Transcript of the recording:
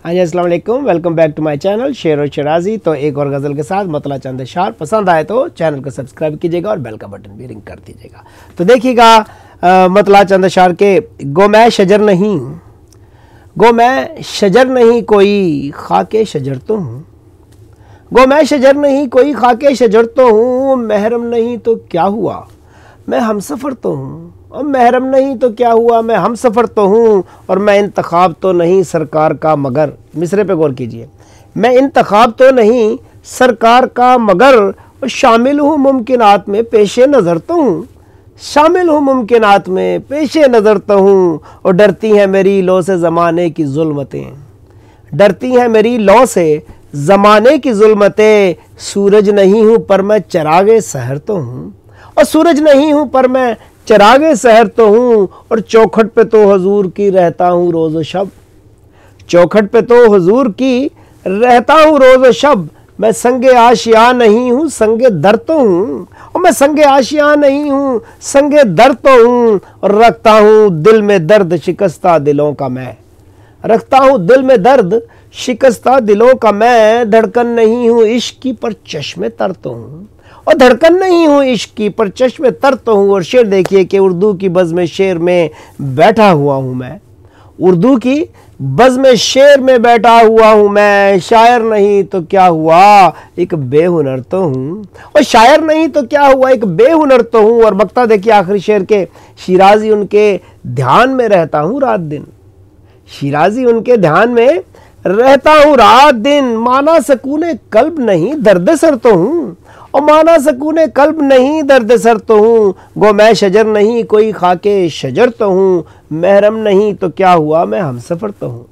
हाँ जी, अस्सलाम वालेकुम। Welcome back to my channel शेर और शराजी। तो एक और गज़ल के साथ मतला चंद अशार। पसंद आए तो चैनल को सब्सक्राइब कीजिएगा और बेल का बटन भी रिंग कर दीजिएगा। तो देखिएगा मतला चंद अशार के। गो मैं शजर नहीं, गो मैं शजर नहीं कोई खाके शजर तो हूँ। गो मैं शजर नहीं कोई खाके शजर तो हूँ। महरम नहीं तो क्या हुआ मैं हमसफ़र तो हूँ। और महरम नहीं तो क्या हुआ मैं हमसफ़र तो हूँ। और मैं इंतखाब तो नहीं सरकार का मगर, मिसरे पे गौर कीजिए, मैं इंतखाब तो नहीं सरकार का मगर शामिल हूँ मुमकिनात में पेशे नज़र तो हूँ। शामिल हूँ मुमकिनात में पेशे नज़र तो हूँ। और डरती हैं मेरी लौ से ज़माने की जुल्मतें, डरती हैं मेरी लौ से ज़माने की जुल्मतें। सूरज नहीं हूँ पर मैं चिरागे सहर तो हूँ। और सूरज नहीं हूँ पर मैं चिरागे सहर तो हूँ। और चौखट पे तो हुजूर की रहता हूँ रोज़ शब, चौखट पे तो हुजूर की रहता हूँ रोज़ शब। मैं संगे आशिया नहीं हूँ संगे दर तो हूँ। और मैं संगे आशिया नहीं हूँ संगे दर तो हूँ। और रखता हूँ दिल में दर्द शिकस्ता दिलों का मैं, रखता हूँ दिल में दर्द शिकस्ता दिलों का मैं। धड़कन नहीं हूँ इश्क की पर चश्मे तर तो हूँ। और धड़कन नहीं हूँ इश्क की पर चश्मे तर तो हूँ। और शेर देखिए कि उर्दू की बज़्म शेर में बैठा हुआ हूँ मैं, उर्दू की बज़्म शेर में बैठा हुआ हूँ मैं। शायर नहीं तो क्या हुआ एक बेहुनर तो हूँ। और शायर नहीं तो क्या हुआ एक बेहुनर तो हूँ। और बक्ता देखिए आखिरी शेर के। शिराजी उनके ध्यान में रहता हूँ रात दिन, शिराजी उनके ध्यान में रहता हूँ रात दिन। माना सकूने कल्ब नहीं दर्द सर तो हूँ। और माना सकूने कल्ब नहीं दर्द सर तो हूँ। गो मैं शजर नहीं कोई खाके शजर तो हूँ। महरम नहीं तो क्या हुआ मैं हमसफ़र तो हूँ।